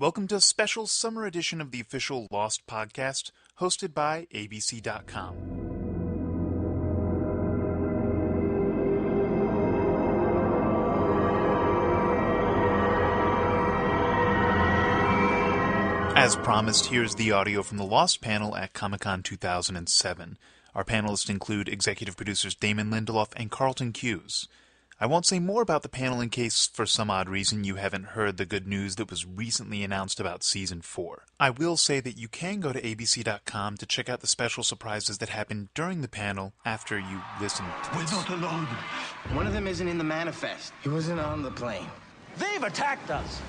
Welcome to a special summer edition of the official Lost podcast, hosted by ABC.com. As promised, here's the audio from the Lost panel at Comic-Con 2007. Our panelists include executive producers Damon Lindelof and Carlton Cuse. I won't say more about the panel in case, for some odd reason, you haven't heard the good news that was recently announced about Season 4. I will say that you can go to abc.com to check out the special surprises that happened during the panel after you listen to this. We're not alone. One of them isn't in the manifest. He wasn't on the plane. They've attacked us,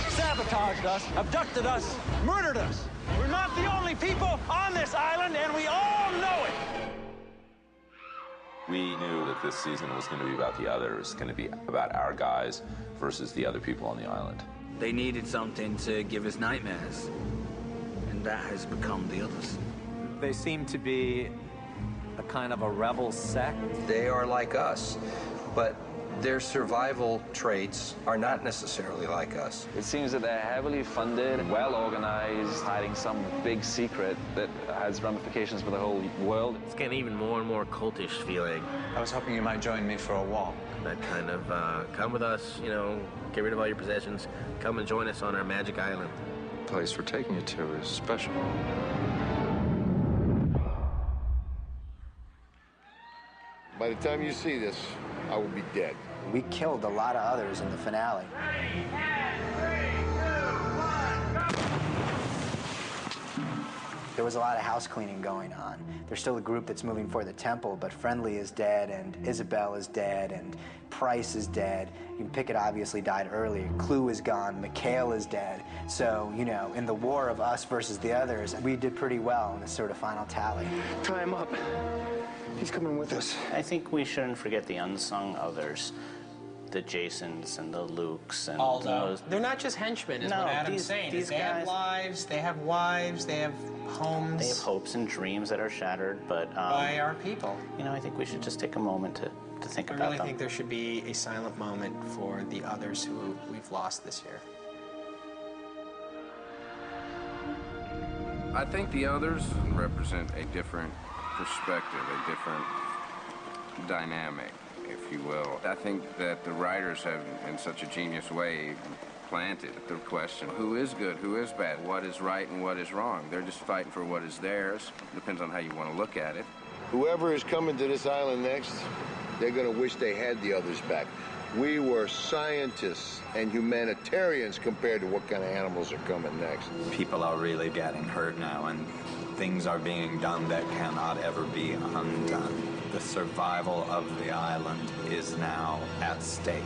sabotaged us, abducted us, murdered us. We're not the only people on this island, and we all know it. We knew that this season was going to be about the others, going to be about our guys versus the other people on the island. They needed something to give us nightmares, and that has become the others. They seem to be a kind of a rebel sect. They are like us, but their survival traits are not necessarily like us. It seems that they're heavily funded, well organized, hiding some big secret that has ramifications for the whole world. It's getting even more and more cultish feeling. I was hoping you might join me for a walk. That kind of, come with us, get rid of all your possessions, come and join us on our magic island. The place we're taking you to is special. By the time you see this, I will be dead. We killed a lot of others in the finale. There was a lot of house cleaning going on. There's still a group that's moving for the temple, but Friendly is dead, and Isabel is dead, and Price is dead. Pickett obviously died earlier. Clue is gone. McHale is dead. So, in the war of us versus the others, we did pretty well in this sort of final tally. Tie him up. He's coming with us. I think we shouldn't forget the unsung others. The Jasons and the Lukes and those. They're not just henchmen, is what Adam's saying. They have lives, they have wives, they have homes. They have hopes and dreams that are shattered, but... by our people. I think we should just take a moment to think about them. I really think there should be a silent moment for the others who we've lost this year. I think the others represent a different perspective, a different dynamic, if you will. I think that the writers have, in such a genius way, planted the question, who is good, who is bad, what is right and what is wrong. They're just fighting for what is theirs. Depends on how you want to look at it. Whoever is coming to this island next, they're going to wish they had the others back. We were scientists and humanitarians compared to what kind of animals are coming next. People are really getting hurt now, and things are being done that cannot ever be undone. The survival of the island is now at stake.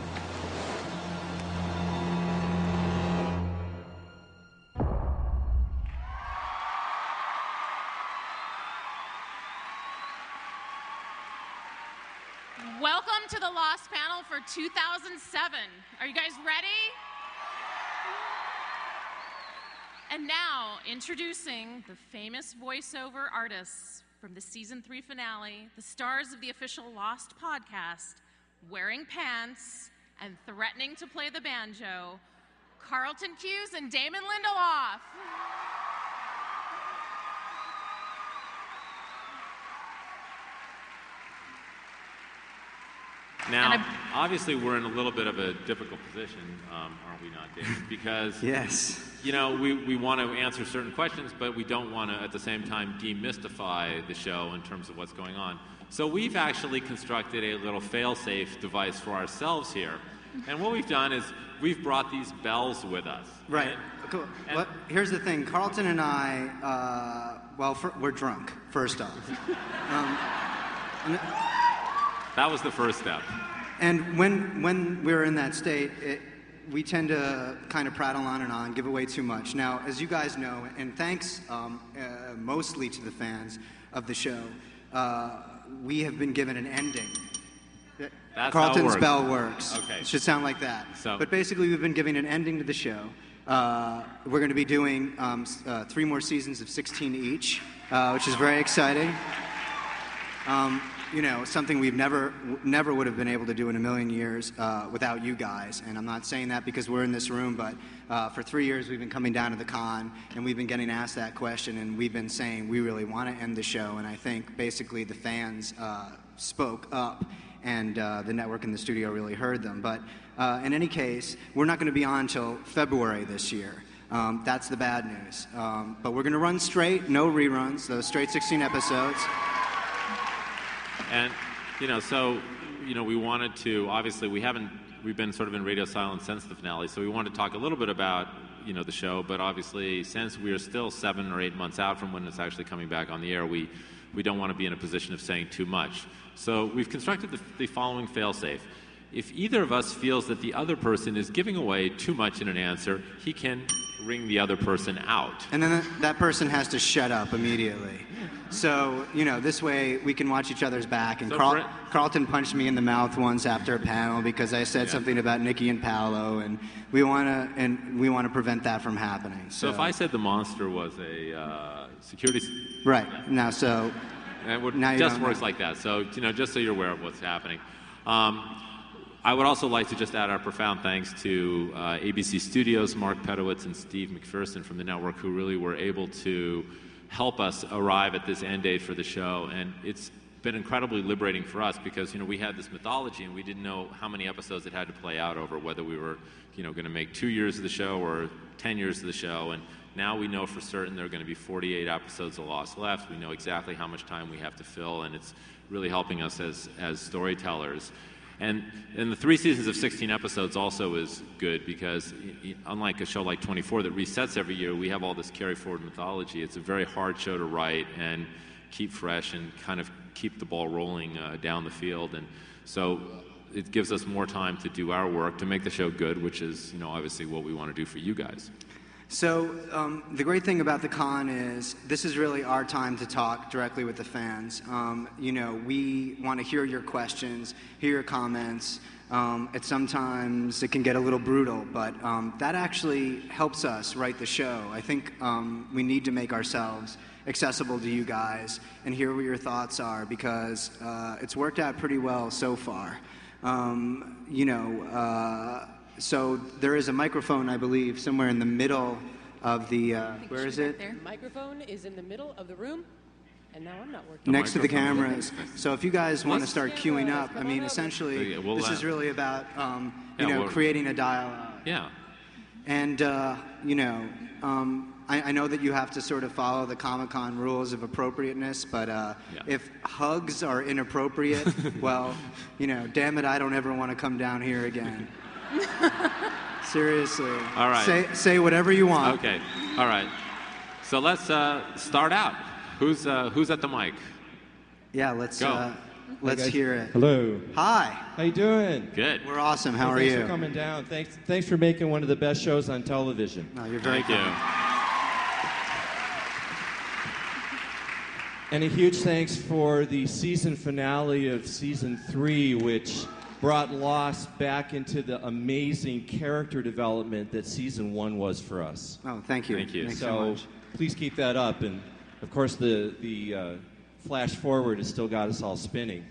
Welcome to the Lost panel for 2007. Are you guys ready? And now, introducing the famous voiceover artists from the Season 3 finale, the stars of the official Lost podcast, wearing pants and threatening to play the banjo, Carlton Cuse and Damon Lindelof. Now, obviously, we're in a little bit of a difficult position, aren't we not, David? Because, yes. We want to answer certain questions, but we don't want to, at the same time, demystify the show in terms of what's going on. So we've actually constructed a little fail-safe device for ourselves here. And what we've done is we've brought these bells with us. Right. Cool. Here's the thing. Carlton and I, we're drunk, first off. That was the first step. And when we're in that state, we tend to kind of prattle on and on, give away too much. Now, as you guys know, and thanks mostly to the fans of the show, we have been given an ending. That's Carlton's how it works. bell works. Okay. It should sound like that. So. But basically, we've been giving an ending to the show. We're going to be doing 3 more seasons of 16 each, which is very exciting. something we've never would have been able to do in a million years without you guys. And I'm not saying that because we're in this room, but for 3 years we've been coming down to the con, and we've been getting asked that question, and we've been saying we really want to end the show. And I think basically the fans spoke up, and the network and the studio really heard them. But in any case, we're not going to be on until February this year. That's the bad news. But we're going to run straight, no reruns, those straight 16 episodes. And, we wanted to, obviously, we've been sort of in radio silence since the finale, so we wanted to talk a little bit about, the show, but obviously, since we are still 7 or 8 months out from when it's actually coming back on the air, we don't want to be in a position of saying too much. So we've constructed the following fail-safe. If either of us feels that the other person is giving away too much in an answer, he can ring the other person out. And then that person has to shut up immediately. So, this way we can watch each other's back. And Carlton punched me in the mouth once after a panel because I said something about Nikki and Paolo, and we want to prevent that from happening. So if I said the monster was a security... Right. Now, so... It just works like that. So, just so you're aware of what's happening. I would also like to just add our profound thanks to ABC Studios, Mark Pedowitz and Steve McPherson from the network, who really were able to help us arrive at this end date for the show. And it's been incredibly liberating for us because, we had this mythology and we didn't know how many episodes it had to play out over, whether we were, going to make 2 years of the show or 10 years of the show. And now we know for certain there are going to be 48 episodes of Lost left. We know exactly how much time we have to fill, and it's really helping us as storytellers. And the 3 seasons of 16 episodes also is good because unlike a show like 24 that resets every year, we have all this carry-forward mythology. It's a very hard show to write and keep fresh and kind of keep the ball rolling down the field. And so it gives us more time to do our work, to make the show good, which is, obviously what we want to do for you guys. So the great thing about the con is this is really our time to talk directly with the fans. We want to hear your questions, hear your comments. Sometimes it can get a little brutal, but that actually helps us write the show. I think we need to make ourselves accessible to you guys and hear what your thoughts are because it's worked out pretty well so far. So there is a microphone, I believe, somewhere in the middle of the, where is it? The microphone is in the middle of the room, and now I'm not working. Next to the cameras. So if you guys want to start queuing up, I mean, essentially, this is really about, creating a dialogue. Yeah. And, I know that you have to sort of follow the Comic-Con rules of appropriateness, but if hugs are inappropriate, well, damn it, I don't ever want to come down here again. Seriously. All right. Say whatever you want. Okay. All right. So let's start out. Who's at the mic? Yeah, let's Hey, hear it. Hello. Hi. How you doing? Good. We're awesome. How are thanks you? Thanks for coming down. Thanks for making one of the best shows on television. No, you're very Thank you. And a huge thanks for the season finale of season 3, which brought Lost back into the amazing character development that season 1 was for us. Oh, thank you. Thank you. Thanks so much. Please keep that up. And, of course, the flash forward has still got us all spinning.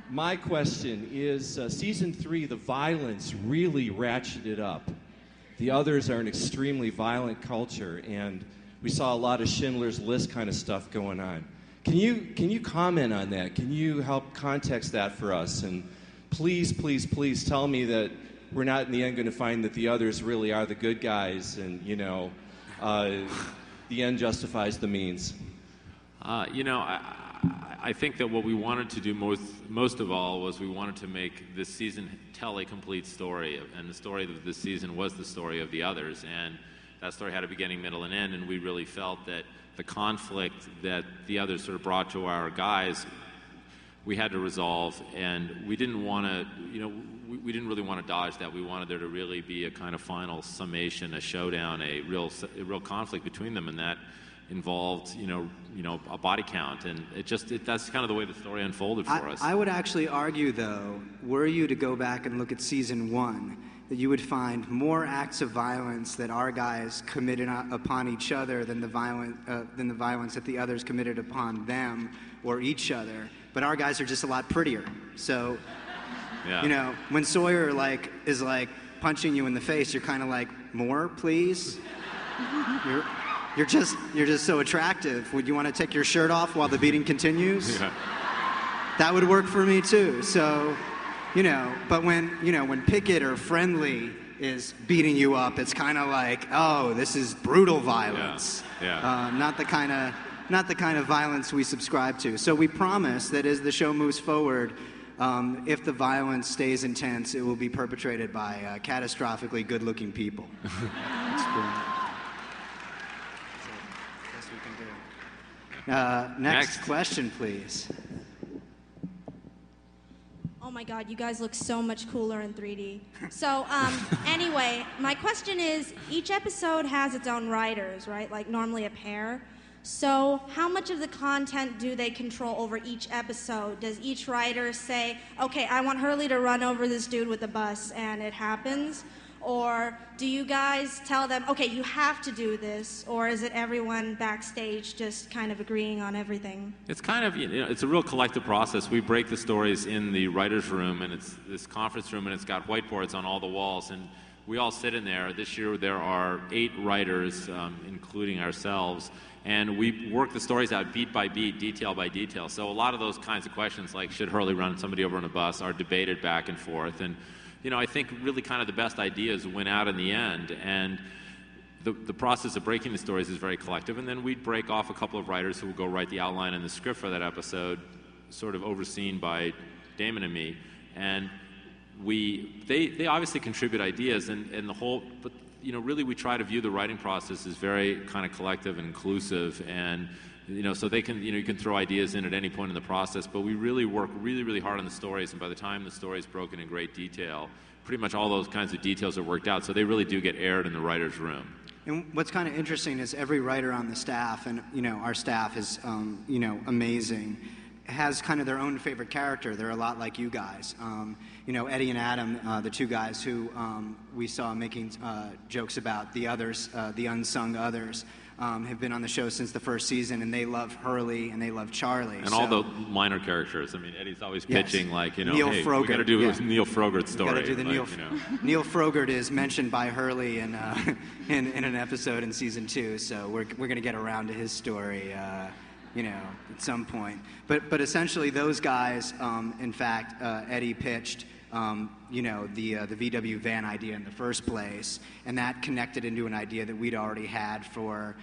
My question is, season 3, the violence really ratcheted up. The others are an extremely violent culture, and we saw a lot of Schindler's List kind of stuff going on. Can you comment on that? Can you help context that for us? And please, please, please tell me that we're not in the end going to find that the others really are the good guys and, the end justifies the means. I think that what we wanted to do most of all was we wanted to make this season tell a complete story. And the story of this season was the story of the others. And that story had a beginning, middle, and end. And we really felt that the conflict that the others sort of brought to our guys, we had to resolve, and we didn't want to, we didn't really want to dodge that. We wanted there to really be a kind of final summation, a showdown, a real conflict between them, and that involved, a body count, and that's kind of the way the story unfolded for us. I would actually argue, though, were you to go back and look at season 1, that you would find more acts of violence that our guys committed upon each other than the violence that the others committed upon them or each other. But our guys are just a lot prettier. So, you know, when Sawyer is punching you in the face, you're kind of like, more, please. You're just so attractive. Would you want to take your shirt off while the beating continues? Yeah. That would work for me too. So, you know, but when Pickett or Friendly is beating you up, it's kind of like, oh, this is brutal violence. Yeah. Not the kind of violence we subscribe to. So we promise that as the show moves forward, if the violence stays intense, it will be perpetrated by catastrophically good-looking people. Next question, please. Oh my God, you guys look so much cooler in 3D. So anyway, my question is, each episode has its own writers, right? Like normally a pair. So how much of the content do they control over each episode? Does each writer say, okay, I want Hurley to run over this dude with a bus, and it happens? Or do you guys tell them, okay, you have to do this? Or is it everyone backstage just kind of agreeing on everything? It's kind of, you know, it's a real collective process. We break the stories in the writer's room, and it's this conference room, and it's got whiteboards on all the walls, and we all sit in there. This year there are 8 writers, including ourselves, and we work the stories out beat by beat, detail by detail. So a lot of those kinds of questions, like should Hurley run somebody over on a bus, are debated back and forth. And you know, I think really kind of the best ideas win out in the end, and the process of breaking the stories is very collective. And then we'd break off a couple of writers who will go write the outline and the script for that episode, sort of overseen by Damon and me. And they obviously contribute ideas, and the whole, but you know, really we try to view the writing process as very kind of collective and inclusive, and you know, so they can, you know, you can throw ideas in at any point in the process, but we really work really hard on the stories, and by the time the story is broken in great detail, pretty much all those kinds of details are worked out, so they really do get aired in the writer's room. And what's kind of interesting is every writer on the staff, and you know, our staff is you know, amazing, has kind of their own favorite character. They're a lot like you guys. You know, Eddie and Adam, the 2 guys who we saw making jokes about the others, the unsung others, have been on the show since the first season, and they love Hurley and they love Charlie. And all the minor characters. I mean, Eddie's always pitching, like, you know, Neil hey, Frogert, we got to do Neil Frogert's story. Got to do the like, you know. Neil Frogert is mentioned by Hurley in an episode in season 2, so we're going to get around to his story, you know, at some point. But essentially, those guys, in fact, Eddie pitched. You know, the VW van idea in the first place, and that connected into an idea that we'd already had for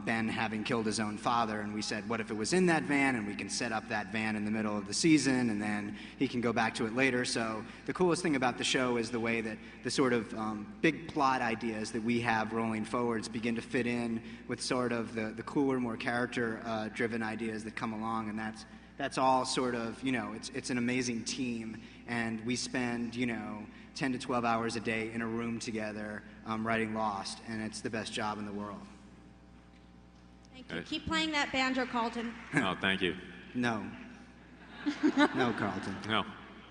Ben having killed his own father, and we said, what if it was in that van, and we can set up that van in the middle of the season, and then he can go back to it later. So the coolest thing about the show is the way that the sort of big plot ideas that we have rolling forwards begin to fit in with sort of the cooler, more character-driven ideas that come along, and that's all sort of, you know, it's an amazing team, and we spend, you know, 10 to 12 hours a day in a room together writing Lost, and it's the best job in the world. Thank you. Keep playing that banjo, Carlton. Oh, thank you. No. No, Carlton. No.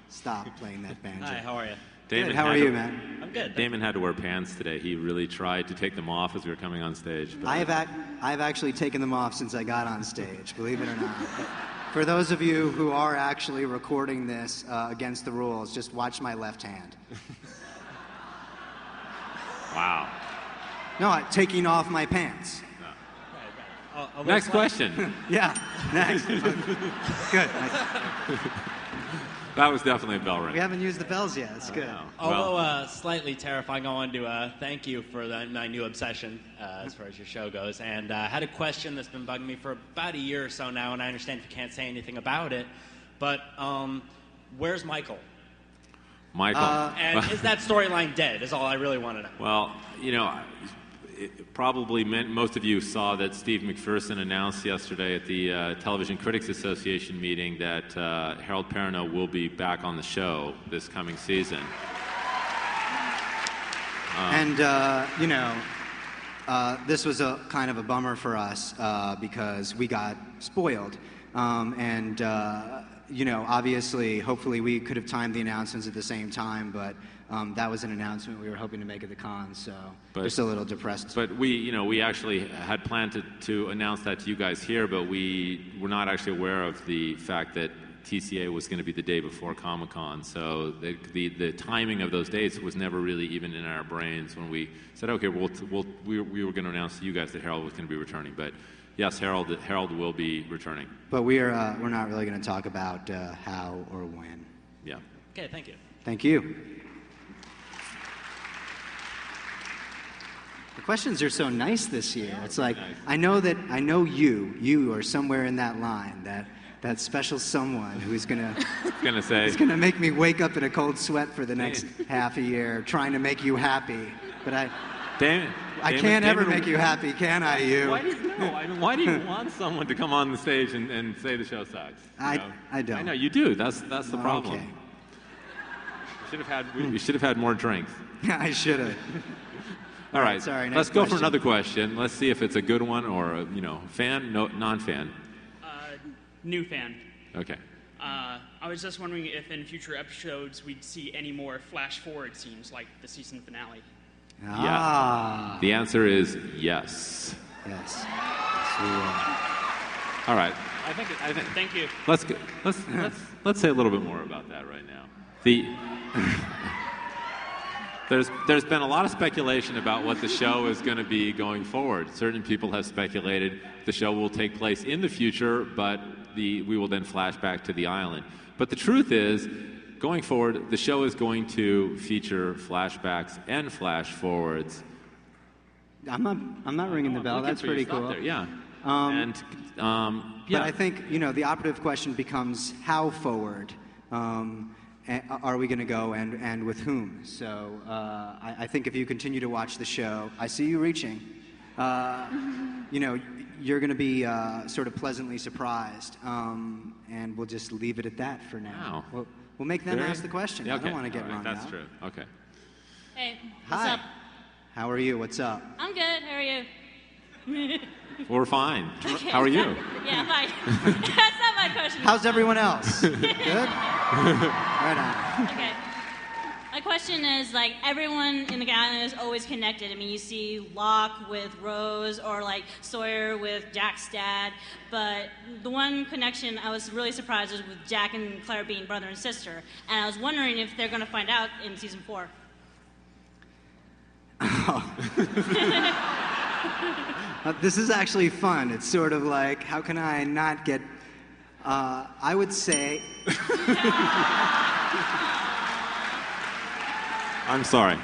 Stop playing that banjo. Hi, how are you? Damon, good. How are you, man? I'm good. Damon had to wear pants today. He really tried to take them off as we were coming on stage. But I've actually taken them off since I got on stage, believe it or not. For those of you who are actually recording this against the rules, just watch my left hand. Wow. No, taking off my pants. Next question. Yeah, next. Good. That was definitely a bell ring. We haven't used the bells yet. It's good. Although slightly terrifying, I wanted to thank you for my new obsession as far as your show goes. And I had a question that's been bugging me for about a year or so now, and I understand if you can't say anything about it, but where's Michael? Michael. And is that storyline dead, is all I really want to know. Well, you know, probably most of you saw that Steve McPherson announced yesterday at the Television Critics Association meeting that Harold Perrineau will be back on the show this coming season. And, you know, this was a kind of a bummer for us because we got spoiled. You know, obviously, hopefully we could have timed the announcements at the same time, but that was an announcement we were hoping to make at the con, so we're still a little depressed. But we actually had planned to announce that to you guys here, but we were not actually aware of the fact that TCA was going to be the day before Comic-Con. So the timing of those dates was never really even in our brains when we said, okay, we were going to announce to you guys that Harold was going to be returning. But yes, Harold will be returning. But we're not really going to talk about how or when. Yeah. Okay, thank you. Thank you. The questions are so nice this year. It's like, I know you are somewhere in that line, that special someone who's gonna make me wake up in a cold sweat for the next half a year trying to make you happy. But I can't ever make you happy, can I, you? Why do you want someone to come on the stage and say the show sucks? I don't. I know, you do. That's the problem. Okay. You should have had more drinks. Yeah, I should have. All right, sorry, let's go for another question. Let's see if it's a good one or a fan, non-fan. New fan. Okay. I was just wondering if in future episodes we'd see any more flash-forward scenes like the season finale. Yeah. The answer is yes. Yes. All right. I think. Thank you. Let's say a little bit more about that right now. There's been a lot of speculation about what the show is going to be going forward. Certain people have speculated the show will take place in the future, but we will then flash back to the island. But the truth is, going forward, the show is going to feature flashbacks and flash forwards. I'm not ringing the bell. That's pretty cool. There. Yeah. But I think the operative question becomes how forward. Are we going to go and with whom? So I think if you continue to watch the show, I see you reaching. You're going to be sort of pleasantly surprised, and we'll just leave it at that for now. Wow. We'll make them ask the question. Yeah, okay. I don't want to get wrong. That's true. Okay. Hey, what's Hi. up? How are you? What's up? I'm good. How are you? We're fine. Okay. How are you? Yeah, I'm fine. That's not my question. How's everyone else? Good? Right on. Okay. My question is, like, everyone in the island is always connected. I mean, you see Locke with Rose or, like, Sawyer with Jack's dad. But the one connection I was really surprised was with Jack and Claire being brother and sister. And I was wondering if they're going to find out in season 4. This is actually fun. It's sort of like, how can I not get... I would say... I'm sorry.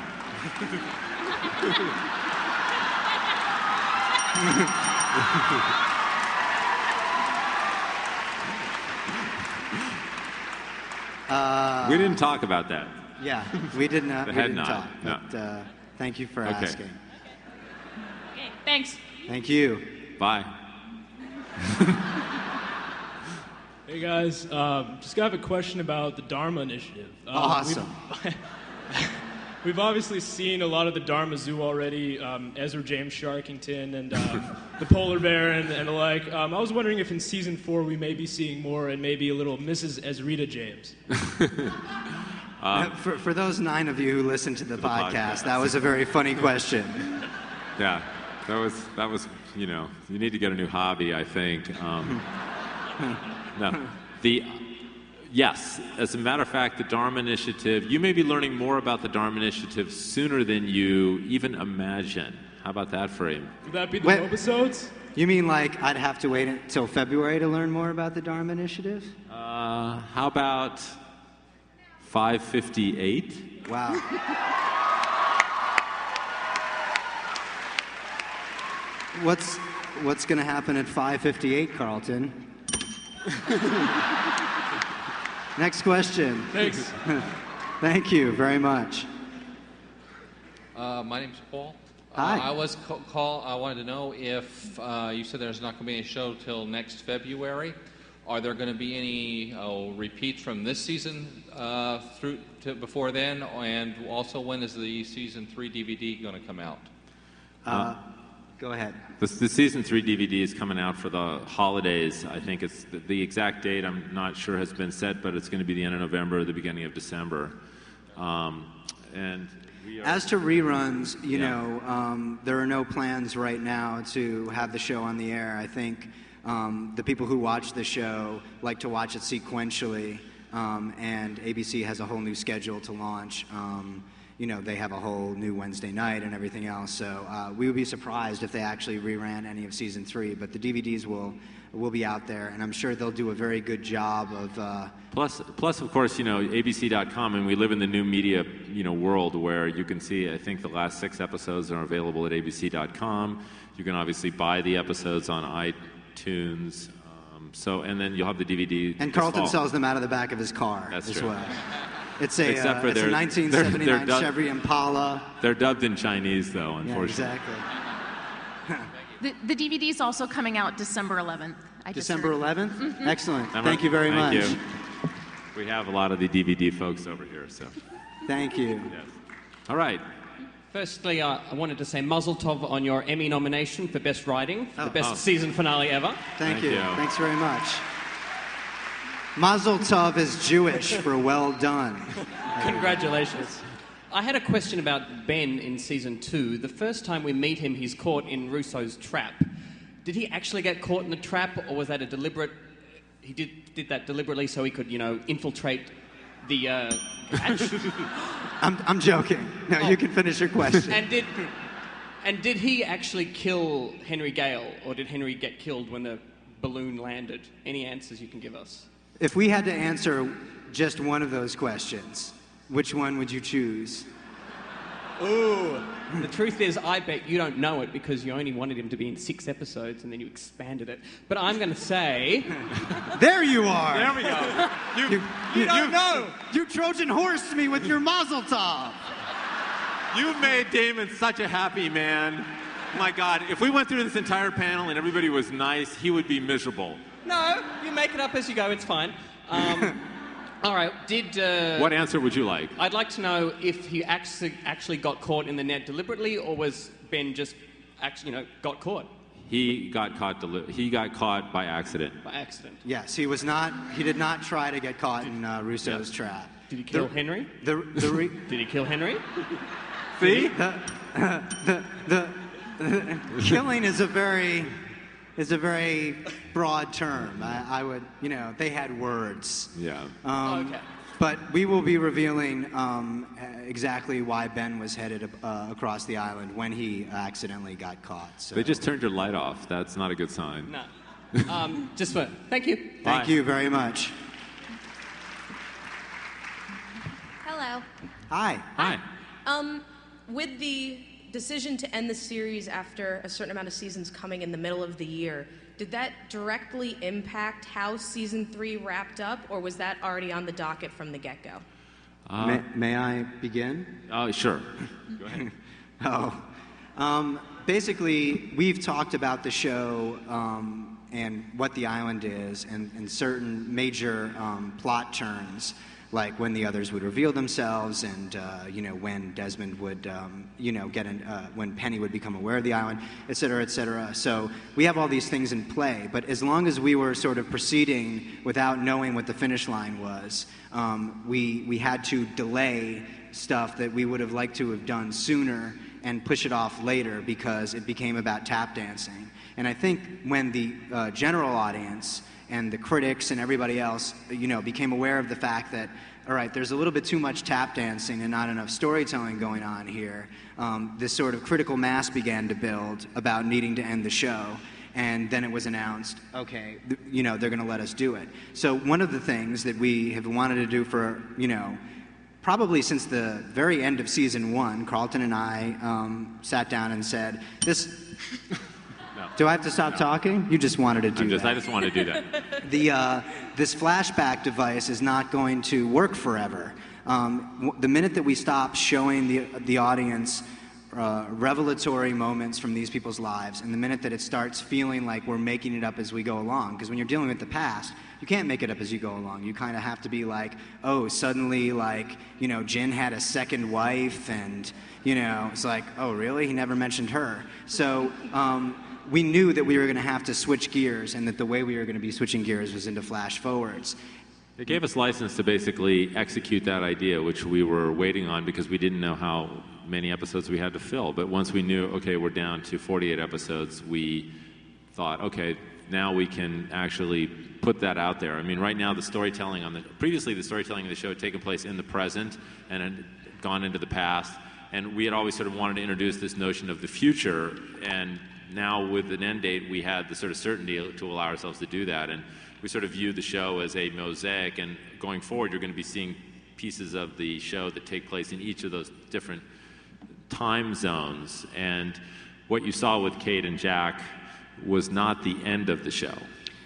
We didn't talk about that. Yeah, we did not. The we head didn't nod. talk. No. But thank you for Okay. asking. Okay, thanks. Thank you. Bye. Hey guys, just have a question about the Dharma Initiative. Awesome. We've obviously seen a lot of the Dharma Zoo already, Ezra James Sharkington and the Polar Bear and the like. I was wondering if in season 4 we may be seeing more and maybe a little Mrs. Ezrita James. For those 9 of you who listened to the podcast, that was a very funny question. Yeah, that was you need to get a new hobby, I think. No, yes, as a matter of fact, the Dharma Initiative, you may be learning more about the Dharma Initiative sooner than you even imagine. How about that frame? Could that be the episodes? You mean like I'd have to wait until February to learn more about the Dharma Initiative? How about 558? Wow. What's going to happen at 5:58, Carlton? Next question. Thanks. Thank you very much. My name's Paul. Hi. I wanted to know if you said there's not going to be any show till next February. Are there going to be any repeats from this season through to before then? And also, when is the season 3 DVD going to come out? Go ahead. The season 3 DVD is coming out for the holidays. I think it's the exact date. I'm not sure has been set, but it's going to be the end of November, or the beginning of December. And we are, As to reruns, you know, there are no plans right now to have the show on the air. I think the people who watch the show like to watch it sequentially, and ABC has a whole new schedule to launch. You know, they have a whole new Wednesday night and everything else. So we would be surprised if they actually reran any of season 3. But the DVDs will be out there, and I'm sure they'll do a very good job of. Plus, of course, you know, ABC.com, and we live in the new media, you know, world where you can see. I think the last 6 episodes are available at ABC.com. You can obviously buy the episodes on iTunes. And then you'll have the DVD. And Carlton sells them out of the back of his car as true. Well. It's a 1979 Chevy Impala. They're dubbed in Chinese, though, unfortunately. Yeah, exactly. The DVD is also coming out December 11th. December 11th? Mm-hmm. Excellent. Thank you very much. Thank you. We have a lot of the DVD folks over here, so. Thank you. Yes. All right. Firstly, I wanted to say Mazel Tov on your Emmy nomination for Best Writing, for the best season finale ever. Thank you. Thanks very much. Mazel Tov is Jewish for well done. Congratulations. I had a question about Ben in season 2. The first time we meet him, he's caught in Russo's trap. Did he actually get caught in the trap, or was that a deliberate... He did that deliberately so he could, you know, infiltrate the hatch? I'm joking. No, you can finish your question. And did he actually kill Henry Gale, or did Henry get killed when the balloon landed? Any answers you can give us? If we had to answer just one of those questions, which one would you choose? Ooh. The truth is, I bet you don't know it because you only wanted him to be in 6 episodes and then you expanded it. But I'm going to say... There you are! There we go. You don't know! You Trojan horsed me with your Mazel Tov! You made Damon such a happy man. My God, if we went through this entire panel and everybody was nice, he would be miserable. No, you make it up as you go, it's fine. All right, what answer would you like? I'd like to know if he actually got caught in the net deliberately, or was Ben just actually, you know, got caught? He got caught. He got caught by accident. By accident. Yes, he did not try to get caught in Russo's trap. Did he kill Henry? Did he kill Henry? See? The killing is a very broad term. I would, you know, they had words. Yeah. Okay. But we will be revealing exactly why Ben was headed across the island when he accidentally got caught. So. They just turned your light off. That's not a good sign. No. Thank you. Thank you very much. Hello. Hi. Hi. With the decision to end the series after a certain amount of seasons coming in the middle of the year, did that directly impact how season 3 wrapped up, or was that already on the docket from the get-go? May I begin? Oh, sure. Go ahead. Basically, we've talked about the show and what the island is, and certain major plot turns, like when the others would reveal themselves, and you know, when Desmond would you know, when Penny would become aware of the island, et cetera, et cetera. So we have all these things in play, but as long as we were sort of proceeding without knowing what the finish line was, we had to delay stuff that we would have liked to have done sooner and push it off later because it became about tap dancing. And I think when the general audience and the critics and everybody else, you know, became aware of the fact that, all right, there's a little bit too much tap dancing and not enough storytelling going on here, this sort of critical mass began to build about needing to end the show. And then it was announced, okay, you know, they're going to let us do it. So one of the things that we have wanted to do for, you know, probably since the very end of season 1, Carlton and I sat down and said, this... Do I have to stop talking? You just wanted to do that. I just want to do that. This flashback device is not going to work forever. The minute that we stop showing the audience revelatory moments from these people's lives, and the minute that it starts feeling like we're making it up as we go along, because when you're dealing with the past, you can't make it up as you go along. You kind of have to be like, oh, suddenly, like, you know, Jin had a second wife, and, you know, it's like, oh, really? He never mentioned her. So, we knew that we were going to have to switch gears, and that the way we were going to be switching gears was into flash forwards. It gave us license to basically execute that idea, which we were waiting on because we didn't know how many episodes we had to fill. But once we knew, okay, we're down to 48 episodes, we thought, okay, now we can actually put that out there. I mean, right now the storytelling previously the storytelling of the show had taken place in the present and had gone into the past, and we had always sort of wanted to introduce this notion of the future, and now with an end date we had the sort of certainty to allow ourselves to do that, and we sort of view the show as a mosaic, and going forward you're going to be seeing pieces of the show that take place in each of those different time zones, and what you saw with Kate and Jack was not the end of the show.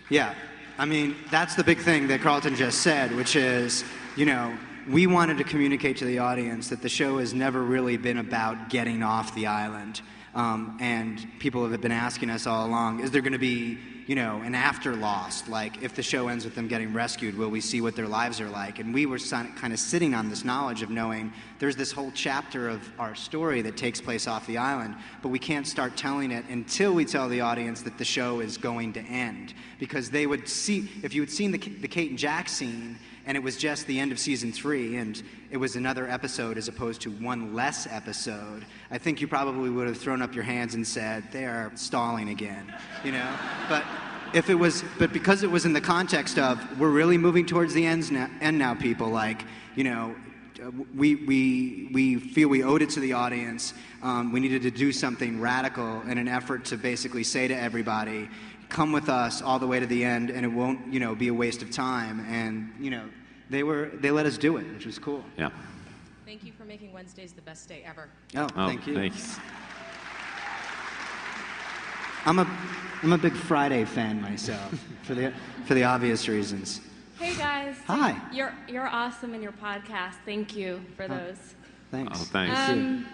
Yeah, I mean, that's the big thing that Carlton just said, which is, you know, we wanted to communicate to the audience that the show has never really been about getting off the island. And people have been asking us all along, is there going to be, you know, an after Lost? Like, if the show ends with them getting rescued, will we see what their lives are like? And we were kind of sitting on this knowledge of knowing there's this whole chapter of our story that takes place off the island, but we can't start telling it until we tell the audience that the show is going to end. Because they would see, if you had seen the Kate and Jack scene, and it was just the end of season 3, and it was another episode as opposed to one less episode, I think you probably would have thrown up your hands and said, they are stalling again, you know? But because it was in the context of, we're really moving towards the end now, people, like, you know, we feel we owed it to the audience. We needed to do something radical in an effort to basically say to everybody, come with us all the way to the end, and it won't, you know, be a waste of time. And, you know, they let us do it, which was cool. Yeah. Thank you for making Wednesdays the best day ever. Oh, thank you. Thanks. I'm a big Friday fan myself, for the obvious reasons. Hey guys. Hi. You're awesome in your podcast. Thank you for those. Thanks. Oh, thanks.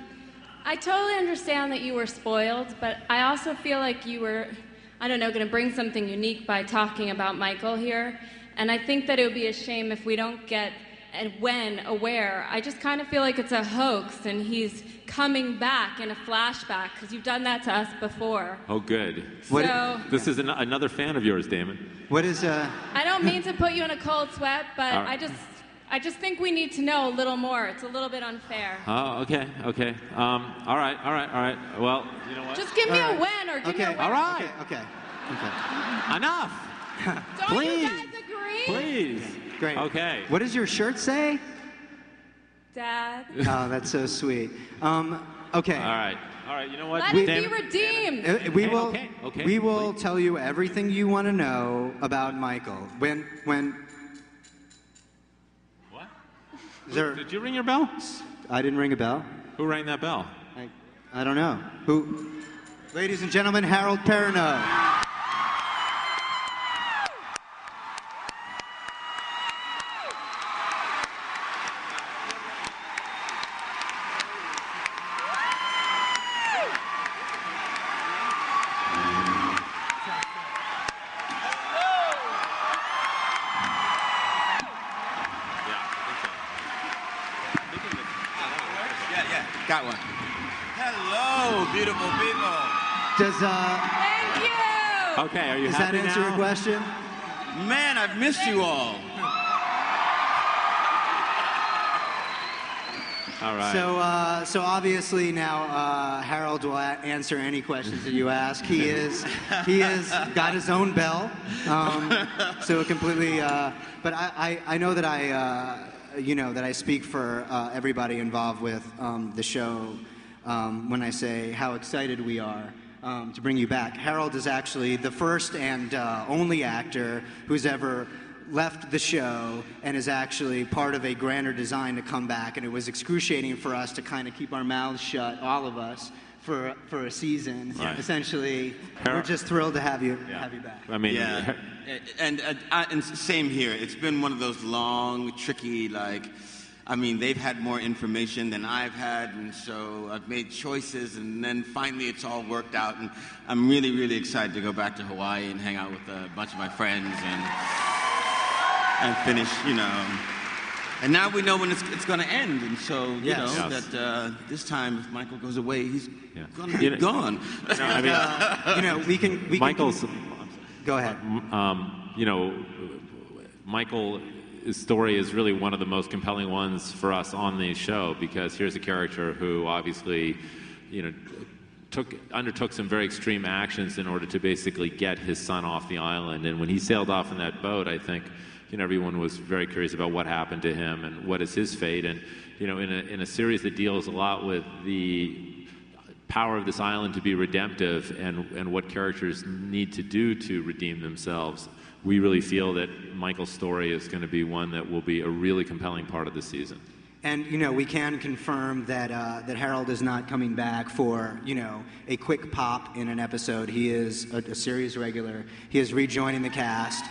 I totally understand that you were spoiled, but I also feel like you were, I don't know, going to bring something unique by talking about Michael here. And I think that it would be a shame if we don't get aware. I just kind of feel like it's a hoax and he's coming back in a flashback because you've done that to us before. Oh, good. This is another fan of yours, Damon. What is I don't mean to put you in a cold sweat, but All right. I just think we need to know a little more. It's a little bit unfair. Oh, okay. All right. Well, you know what? Just give me a win or give me a win. All right. Okay. Enough. Don't Please. you guys agree? Please. Great. Okay. What does your shirt say? Dad. Oh, that's so sweet. Okay. All right. You know what? Let it be redeemed. We will. Okay. We will tell you everything you want to know about Michael. When. What? Did you ring your bell? I didn't ring a bell. Who rang that bell? I don't know. Who? Ladies and gentlemen, Harold Perrineau. Got one. Hello, beautiful people. Thank you. Okay, are you Does happy that answer now? your question? Man, I've missed you all. All right. So obviously now Harold will answer any questions that you ask. He is got his own bell, so completely. But I know that I speak for everybody involved with the show when I say how excited we are to bring you back. Harold is actually the first and only actor who's ever left the show and is actually part of a grander design to come back, and it was excruciating for us to kind of keep our mouths shut, all of us, for a season. Right. Essentially, we're just thrilled to have you back. I mean, Yeah, and same here. It's been one of those long, tricky, they've had more information than I've had, and so I've made choices, and then finally it's all worked out, and I'm really, really excited to go back to Hawaii and hang out with a bunch of my friends and finish, And now we know when it's going to end, and so, that this time if Michael goes away, he's going to be gone. Michael's. Go ahead. Michael story is really one of the most compelling ones for us on the show, because here's a character who obviously, undertook some very extreme actions in order to basically get his son off the island. And when he sailed off in that boat, I think everyone was very curious about what happened to him and what is his fate. And in a series that deals a lot with the power of this island to be redemptive and what characters need to do to redeem themselves, we really feel that Michael's story is going to be one that will be a really compelling part of the season. And, we can confirm that that Harold is not coming back for, a quick pop in an episode. He is a series regular. He is rejoining the cast.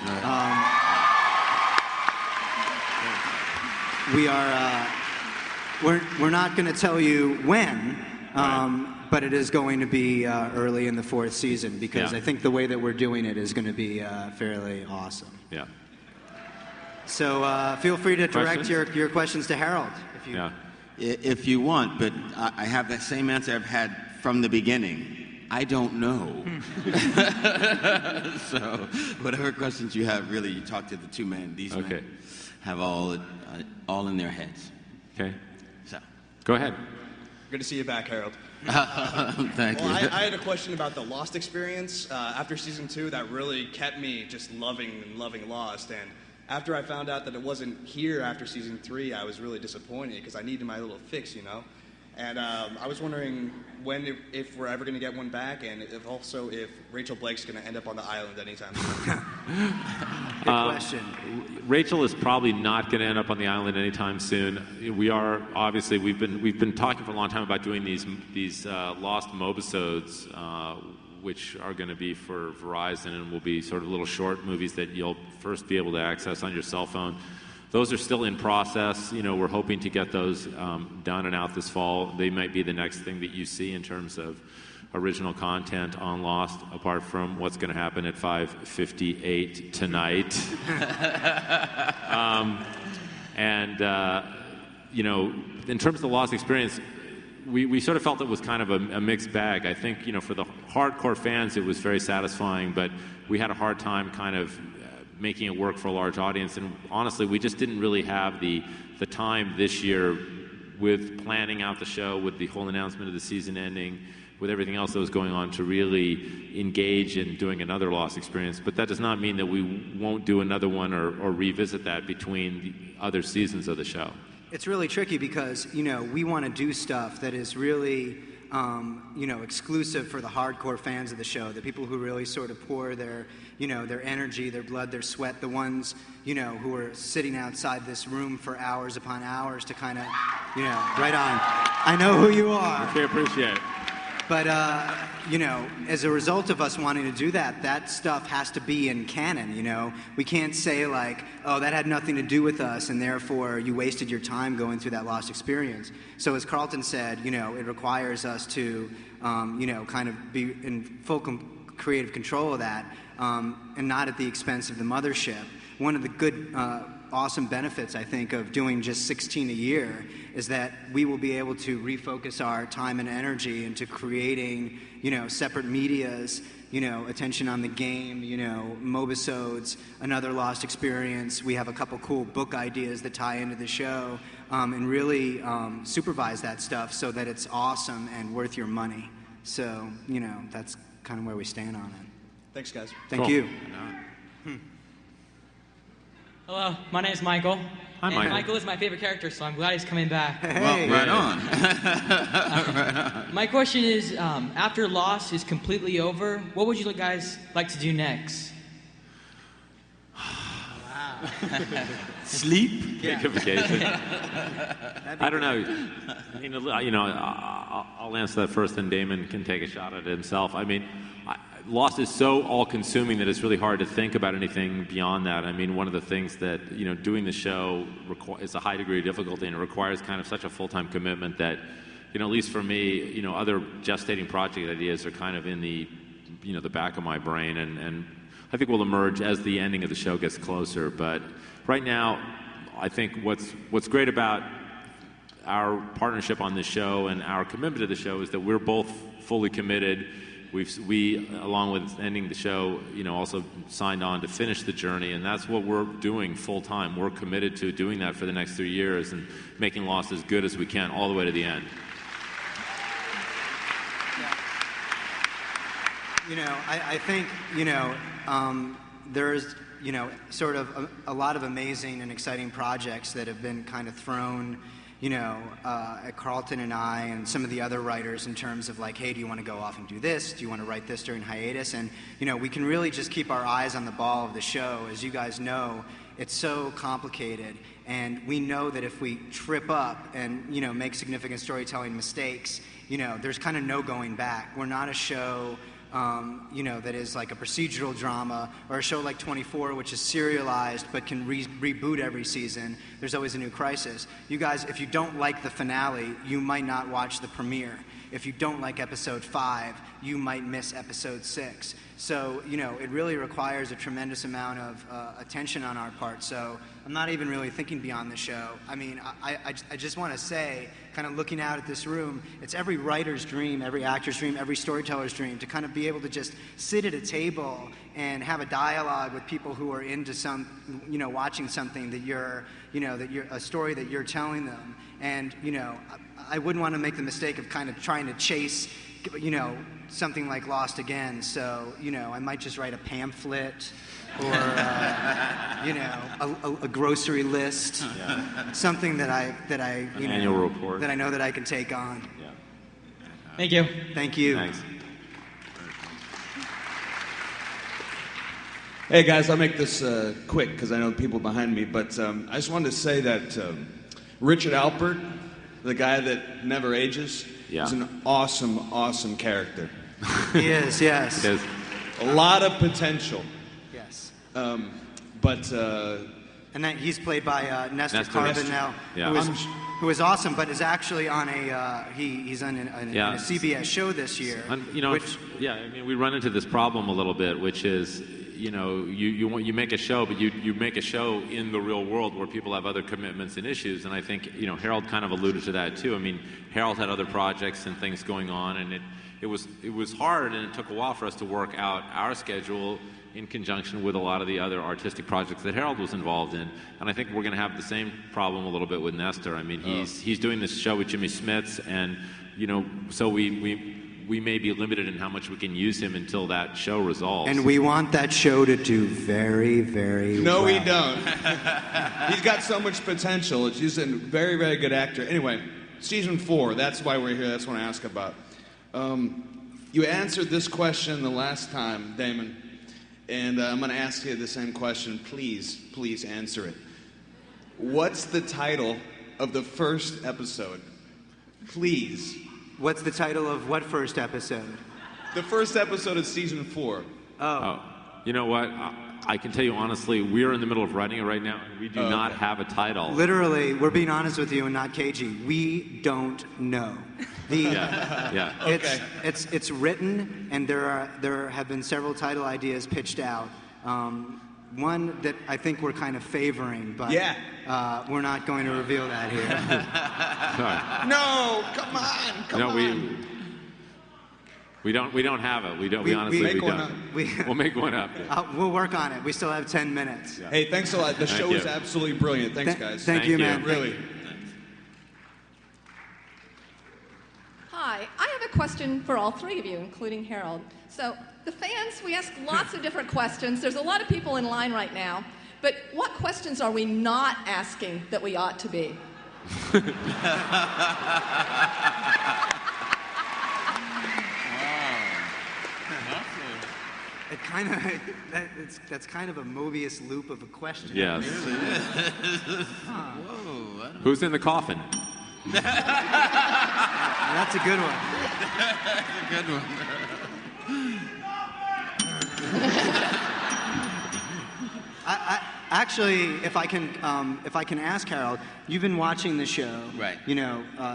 We're not going to tell you when, but it is going to be early in the 4th season, because I think the way that we're doing it is going to be fairly awesome. Yeah. So feel free to direct your questions to Harold if you want, but I have that same answer I've had from the beginning. I don't know. So whatever questions you have, really, you talk to the two men. These men have all in their heads. Okay. So go ahead. Good to see you back, Harold. Thank you. I had a question about the Lost experience. After season 2, that really kept me just loving Lost. And after I found out that it wasn't here after season 3, I was really disappointed, because I needed my little fix, And I was wondering if we're ever going to get one back, and if Rachel Blake's going to end up on the island anytime soon. Good question. Rachel is probably not going to end up on the island anytime soon. We are obviously we've been talking for a long time about doing these Lost Mobisodes, which are going to be for Verizon and will be sort of little short movies that you'll first be able to access on your cell phone. Those are still in process. We're hoping to get those done and out this fall. They might be the next thing that you see in terms of original content on Lost, apart from what's going to happen at 5:58 tonight. In terms of the Lost experience, we sort of felt it was kind of a mixed bag. I think, for the hardcore fans, it was very satisfying, but we had a hard time kind of making it work for a large audience. And honestly, we just didn't really have the time this year with planning out the show, with the whole announcement of the season ending, with everything else that was going on, to really engage in doing another Lost experience. But that does not mean that we won't do another one or revisit that between the other seasons of the show. It's really tricky because, we want to do stuff that is really, exclusive for the hardcore fans of the show, the people who really sort of pour their energy, their blood, their sweat, the ones, who are sitting outside this room for hours upon hours to kind of, right on. I know who you are. Okay, appreciate it. But, as a result of us wanting to do that stuff has to be in canon, We can't say like, oh, that had nothing to do with us, and therefore you wasted your time going through that Lost experience. So as Carlton said, it requires us to, kind of be in full creative control of that, and not at the expense of the mothership. One of the good, awesome benefits, I think, of doing just 16 a year is that we will be able to refocus our time and energy into creating, separate medias, Attention on the Game, Mobisodes, another Lost experience. We have a couple cool book ideas that tie into the show, and really supervise that stuff so that it's awesome and worth your money. So, that's kind of where we stand on it. Thanks, guys. Thank you. Hello, my name is Michael. Hi, Michael. Michael is my favorite character, so I'm glad he's coming back. Well, right on. Right on. My question is, after Lost is completely over, what would you guys like to do next? Sleep? Take a vacation. I don't know. I'll answer that first, and Damon can take a shot at it himself. Lost is so all-consuming that it's really hard to think about anything beyond that. One of the things that, doing the show is a high degree of difficulty, and it requires kind of such a full-time commitment that, at least for me, other gestating project ideas are kind of in the back of my brain, and I think will emerge as the ending of the show gets closer. But right now, I think what's great about our partnership on this show and our commitment to the show is that we're both fully committed we, along with ending the show, also signed on to finish the journey, and that's what we're doing full time. We're committed to doing that for the next 3 years and making Lost as good as we can all the way to the end. I think, there's, sort of a lot of amazing and exciting projects that have been kind of thrown, at Carlton and I and some of the other writers in terms of like, hey, do you want to go off and do this? Do you want to write this during hiatus? And, we can really just keep our eyes on the ball of the show. As you guys know, it's so complicated. And we know that if we trip up and, make significant storytelling mistakes, there's kind of no going back. We're not a show that is like a procedural drama, or a show like 24, which is serialized but can reboot every season. There's always a new crisis. You guys, if you don't like the finale, you might not watch the premiere. If you don't like episode 5, you might miss episode 6. So, it really requires a tremendous amount of attention on our part. So I'm not even really thinking beyond the show. I mean, I just want to say, kind of looking out at this room, it's every writer's dream, every actor's dream, every storyteller's dream to kind of be able to just sit at a table and have a dialogue with people who are into watching something that you're a story that you're telling them. And, I wouldn't want to make the mistake of kind of trying to chase, something like Lost again. So, I might just write a pamphlet or, a grocery list, something that I annual report that I know that I can take on. Yeah. Thank you. Thank you. Thanks. Hey guys, I'll make this quick because I know people behind me, but I just wanted to say that Richard Alpert, the guy that never ages, is an awesome, awesome character. He is, yes. He is. A lot of potential. Yes. But and then he's played by Nestor Carbonell, Yeah. who is awesome, but is actually on he's on a CBS show this year. We run into this problem a little bit, which is, you make a show, but you make a show in the real world where people have other commitments and issues, and I think, Harold kind of alluded to that too. I mean, Harold had other projects and things going on, and it was hard, and it took a while for us to work out our schedule in conjunction with a lot of the other artistic projects that Harold was involved in. And I think we're going to have the same problem a little bit with Nestor. I mean, he's doing this show with Jimmy Smits, and so we may be limited in how much we can use him until that show resolves. And we want that show to do very, very well. No, we don't. He's got so much potential. He's a very, very good actor. Anyway, season 4, that's why we're here. That's what I ask about. You answered this question the last time, Damon, and I'm going to ask you the same question. Please answer it. What's the title of the first episode? Please. What's the title of what first episode? The first episode of season 4. Oh. You know what? I can tell you honestly, we're in the middle of writing it right now, and we do not have a title. Literally, we're being honest with you and not cagey. We don't know. It's written, and there have been several title ideas pitched out. One that I think we're kind of favoring, but we're not going to reveal that here. No, come on. We don't have it. We don't. We honestly don't. We'll make one up. We'll work on it. We still have 10 minutes. Yeah. Hey, thanks a lot. The show is absolutely brilliant. Thanks, guys. Thank you, man. Really. Hi, I have a question for all three of you, including Harold. So, the fans, we ask lots of different questions. There's a lot of people in line right now. But what questions are we not asking that we ought to be? That's kind of a Mobius loop of a question. Yes. Whoa. Who's in the coffin? That's a good one. That's a good one. Actually, if I can ask Harold, you've been watching the show, right?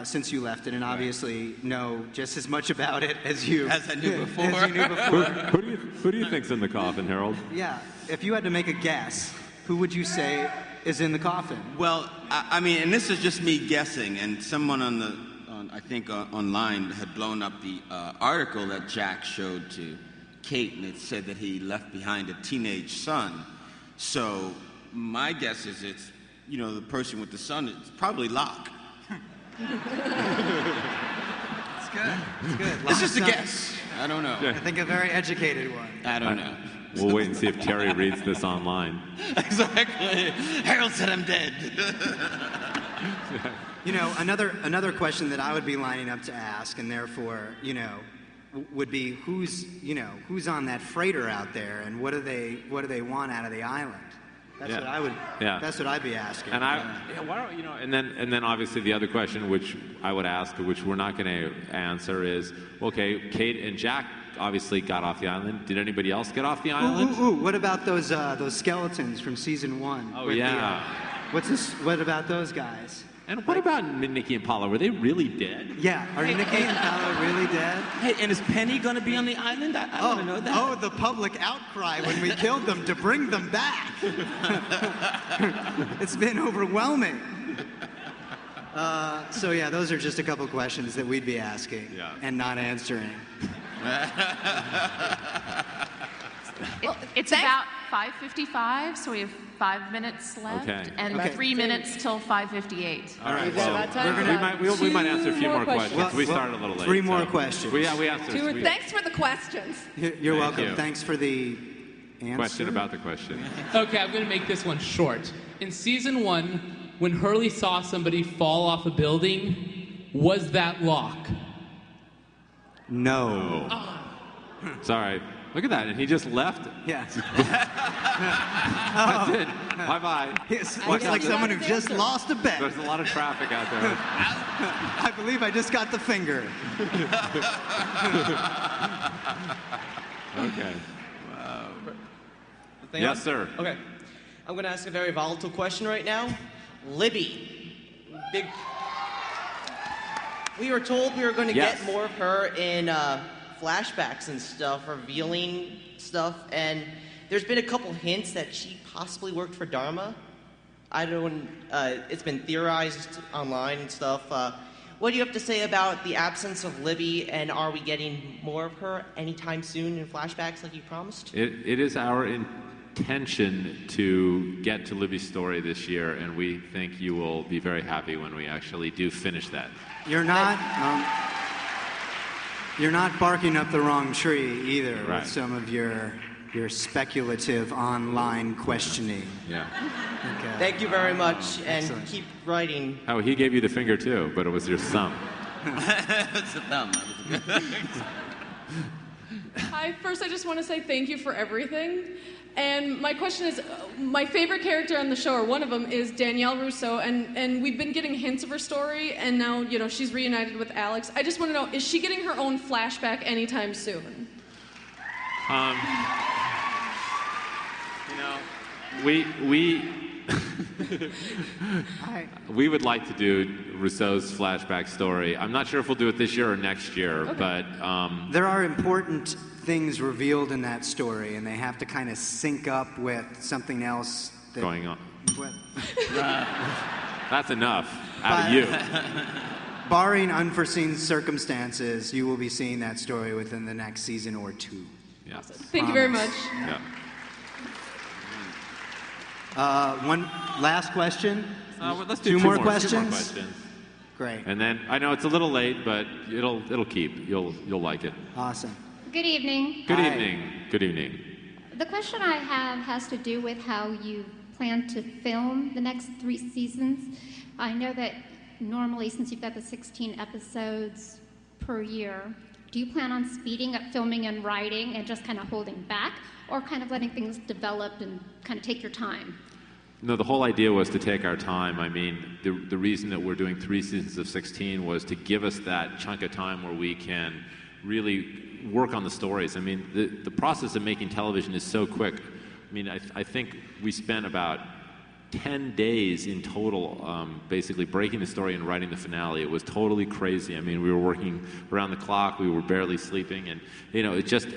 Since you left it, and obviously know just as much about it as I knew before. Who do you think's in the coffin, Harold? Yeah. If you had to make a guess, who would you say is in the coffin? Well, I mean, and this is just me guessing, and someone on I think online had blown up the article that Jack showed to Kate, and it said that he left behind a teenage son. So my guess is it's, the person with the son, it's probably Locke. It's good. It's good. It's just a guess. I don't know. I think a very educated one. I don't know. We'll wait and see if Terry reads this online. Exactly. Harold said I'm dead. Another question that I would be lining up to ask, and therefore, would be who's on that freighter out there, and what do they want out of the island? That's what I would. Yeah. That's what I'd be asking. And and then obviously the other question, which I would ask, which we're not going to answer, is okay. Kate and Jack obviously got off the island. Did anybody else get off the island? Ooh, what about those skeletons from season 1? Oh yeah. What about those guys? And what about Nikki and Paula? Were they really dead? Yeah, are Nikki and Paula really dead? Hey, and is Penny going to be on the island? I want to know that. Oh, the public outcry when we killed them to bring them back. It's been overwhelming. So yeah, those are just a couple questions that we'd be asking and not answering. It's about 5:55, so we have 5 minutes left, and 3 minutes till 5:58. All right. We might answer a few more questions. We started a little late. 3 more questions. We answered. Thanks for the questions. You're welcome. you. Thanks for the answer. Question about the question. Okay, I'm going to make this one short. In season 1, when Hurley saw somebody fall off a building, was that Locke? No. Sorry. Look at that, and he just left. Yeah. That's it. Bye-bye. Looks like someone who just lost a bet. There's a lot of traffic out there. I believe I just got the finger. Okay. Yes, sir. Okay. I'm going to ask a very volatile question right now. Libby. We were told we were going to get more of her in flashbacks and stuff, revealing stuff, and there's been a couple hints that she possibly worked for Dharma. It's been theorized online and stuff. What do you have to say about the absence of Libby, and are we getting more of her anytime soon in flashbacks like you promised? It is our intention to get to Libby's story this year, and we think you will be very happy when we actually do finish that. You're not barking up the wrong tree either with some of your speculative online questioning. Yeah. Okay. Thank you very much, and Excellent. keep writing. Oh, he gave you the finger too, but it was your thumb. It's a thumb. Hi, first I just want to say thank you for everything. And my question is, my favorite character on the show, or one of them, is Danielle Rousseau, and we've been getting hints of her story, and now, she's reunited with Alex. I just want to know, is she getting her own flashback anytime soon? We would like to do Rousseau's flashback story. I'm not sure if we'll do it this year or next year, but there are important things revealed in that story, and they have to kind of sync up with something else going on. That's enough out of you. Barring unforeseen circumstances, you will be seeing that story within the next season or 2. Yeah. Thank you very much. Yeah. One last question. Let's do 2 more 2 more questions. Great. And then I know it's a little late, but it'll keep. You'll like it. Awesome. Good evening. Good evening. Good evening. The question I have has to do with how you plan to film the next 3 seasons. I know that normally, since you've got the 16 episodes per year, do you plan on speeding up filming and writing and just kind of holding back, or kind of letting things develop and kind of take your time? No, the whole idea was to take our time. I mean, the reason that we're doing 3 seasons of 16 was to give us that chunk of time where we can really work on the stories. I mean, the process of making television is so quick. I mean, I think we spent about 10 days in total basically breaking the story and writing the finale. It was totally crazy. I mean, we were working around the clock. We were barely sleeping. And, it just...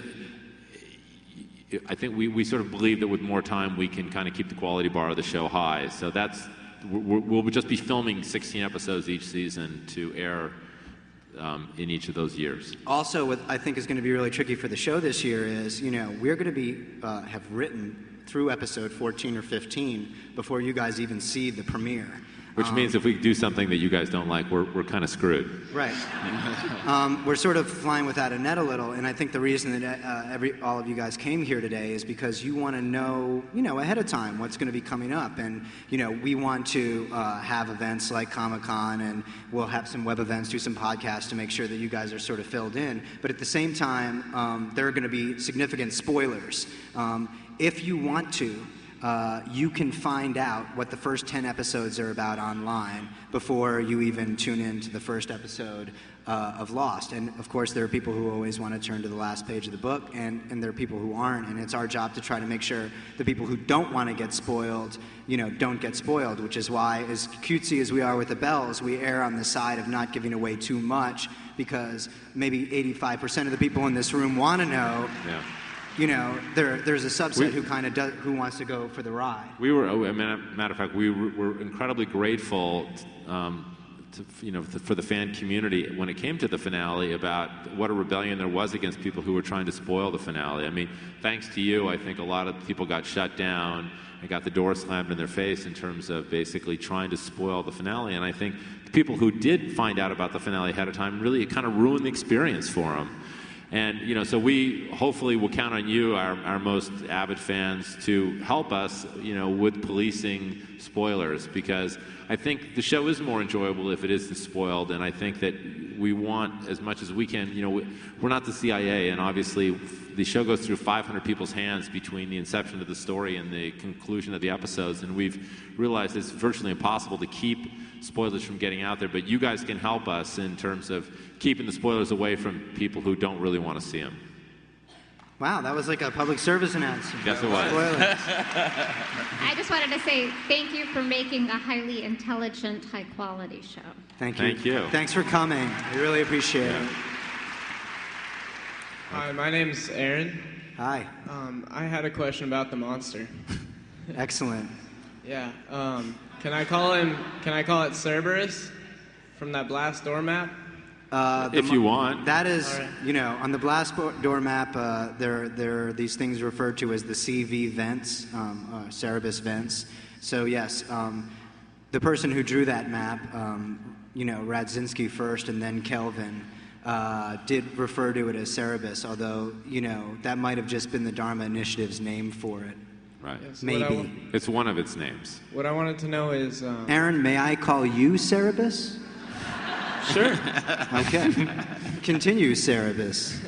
I think we sort of believe that with more time we can kind of keep the quality bar of the show high. So we'll just be filming 16 episodes each season to air in each of those years. Also, what I think is going to be really tricky for the show this year is, we're going to be have written through episode 14 or 15 before you guys even see the premiere. Which means if we do something that you guys don't like, we're kind of screwed. Right. We're sort of flying without a net a little, and I think the reason that all of you guys came here today is because you want to know, ahead of time what's going to be coming up, and we want to have events like Comic-Con, and we'll have some web events, do some podcasts to make sure that you guys are sort of filled in. But at the same time, there are going to be significant spoilers. If you want to, you can find out what the first 10 episodes are about online before you even tune in to the first episode of Lost. And of course, there are people who always want to turn to the last page of the book, and there are people who aren't. And it's our job to try to make sure the people who don't want to get spoiled, don't get spoiled, which is why, as cutesy as we are with the bells, we err on the side of not giving away too much, because maybe 85% of the people in this room want to know. Yeah. There's a subset who wants to go for the ride. We were, matter of fact, we were incredibly grateful for the fan community when it came to the finale about what a rebellion there was against people who were trying to spoil the finale. I mean, thanks to you, I think a lot of people got shut down and got the door slammed in their face in terms of basically trying to spoil the finale. And I think the people who did find out about the finale ahead of time, really it kind of ruined the experience for them. And, so we hopefully will count on you, our most avid fans, to help us, with policing spoilers, because I think the show is more enjoyable if it is spoiled, and I think that we want, as much as we can, we're not the CIA, and obviously the show goes through 500 people's hands between the inception of the story and the conclusion of the episodes, and we've realized it's virtually impossible to keep spoilers from getting out there, but you guys can help us in terms of keeping the spoilers away from people who don't really want to see them. Wow, that was like a public service announcement. Yes, it was. I just wanted to say thank you for making a highly intelligent, high-quality show. Thank you. Thank you. Thanks for coming. We really appreciate it. Hi, my name's Aaron. Hi. I had a question about the monster. Excellent. Yeah. Can I call it Cerberus from that blast door map? If you want. That is, right. On the blast door map, there are these things referred to as the CV vents, Cerberus vents. So yes, the person who drew that map, Radzinski first and then Kelvin, did refer to it as Cerberus, although, that might have just been the Dharma Initiative's name for it. Right. Yes, Maybe. It's one of its names. What I wanted to know is... Aaron, may I call you Cerberus? Sure. Okay. Continue, Cerberus.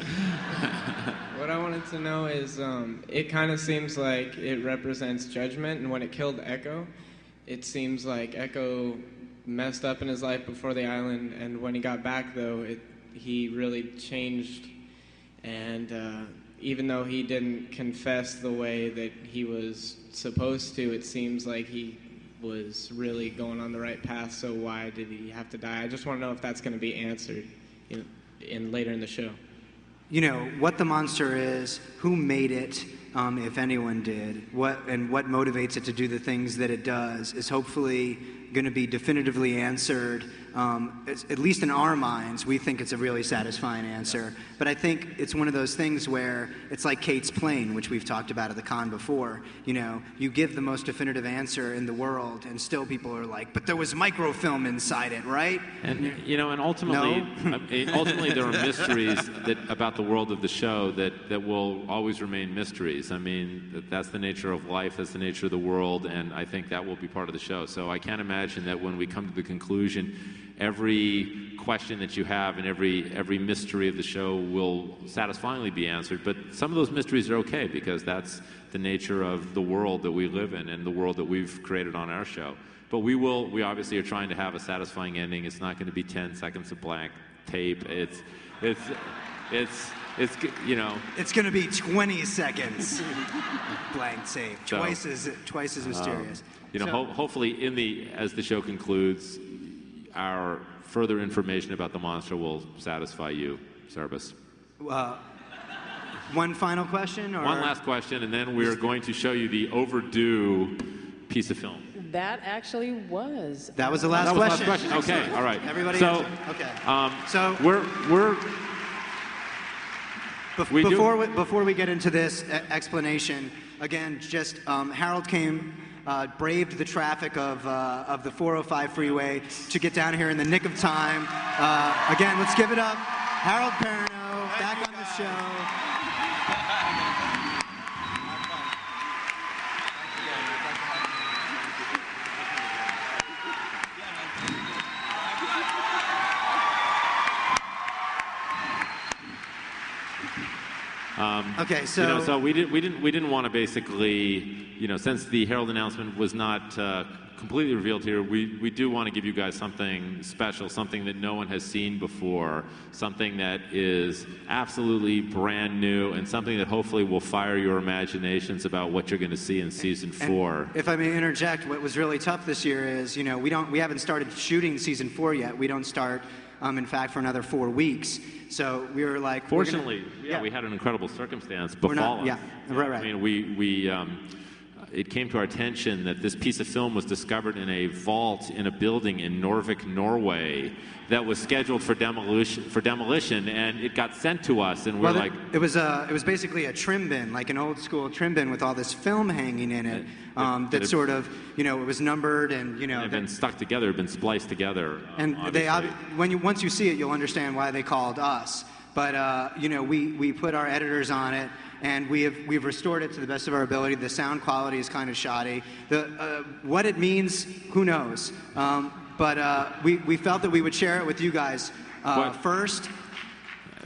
What I wanted to know is, it kind of seems like it represents judgment, and when it killed Echo, it seems like Echo messed up in his life before the island, and when he got back, though, he really changed, and even though he didn't confess the way that he was supposed to, it seems like he was really going on the right path, so why did he have to die? I just want to know if that's going to be answered later in the show. What the monster is, who made it, if anyone did, what motivates it to do the things that it does, is hopefully going to be definitively answered. At least in our minds, we think it's a really satisfying answer. But I think it's one of those things where it's like Kate's plane, which we've talked about at the con before. You give the most definitive answer in the world, and still people are like, but there was microfilm inside it, right? And and ultimately, ultimately there are mysteries about the world of the show that will always remain mysteries. I mean, that's the nature of life, that's the nature of the world, and I think that will be part of the show. So I can't imagine that when we come to the conclusion, every question that you have and every mystery of the show will satisfyingly be answered. But some of those mysteries are okay, because that's the nature of the world that we live in and the world that we've created on our show. But we obviously are trying to have a satisfying ending. It's not going to be 10 seconds of blank tape. It's going to be 20 seconds blank tape. So, Twice as mysterious. Hopefully as the show concludes, our further information about the monster will satisfy you, Cerberus. One final question? One last question, and then we're going to show you the overdue piece of film. That actually was. That was the last question. Okay, all right. Everybody So, answered. we're Before we get into this explanation, again, just Harold came, braved the traffic of the 405 freeway to get down here in the nick of time. Again, let's give it up. Harold Perrineau, back on the show. Okay, so so we didn't want to basically, since the Herald announcement was not completely revealed here, we do want to give you guys something special, something that no one has seen before, something that is absolutely brand new, and something that hopefully will fire your imaginations about what you're going to see in season 4. If I may interject, what was really tough this year is, we haven't started shooting season 4 yet. We don't start, in fact, for another 4 weeks. So we were like, fortunately, we had an incredible circumstance befall us. Yeah, right. I mean, it came to our attention that this piece of film was discovered in a vault in a building in Norvik, Norway, that was scheduled for demolition, and it got sent to us, and we're like, it was basically a trim bin, like an old school trim bin with all this film hanging in it, that sort of, it was numbered and it had been stuck together, been spliced together. And once you see it, you'll understand why they called us. But we put our editors on it, and we've restored it to the best of our ability. The sound quality is kind of shoddy. What it means, who knows? But we felt that we would share it with you guys first.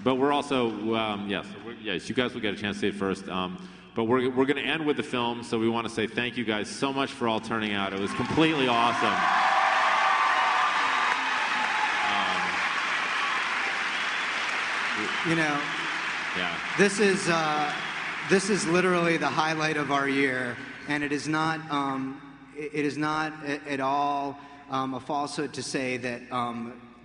But we're also yes, you guys will get a chance to see it first. But we're going to end with the film, so we want to say thank you guys so much for all turning out. It was completely awesome. This is literally the highlight of our year, and it is not at all a falsehood to say that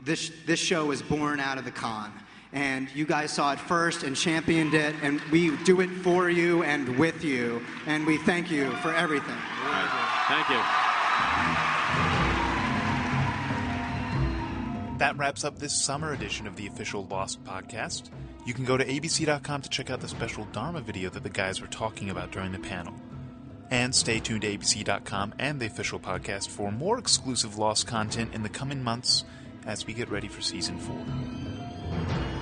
this show was born out of the con, and you guys saw it first and championed it, and we do it for you and with you, and we thank you for everything. Thank you. That wraps up this summer edition of the official Lost podcast. You can go to abc.com to check out the special Dharma video that the guys were talking about during the panel. And stay tuned to abc.com and the official podcast for more exclusive Lost content in the coming months as we get ready for season 4.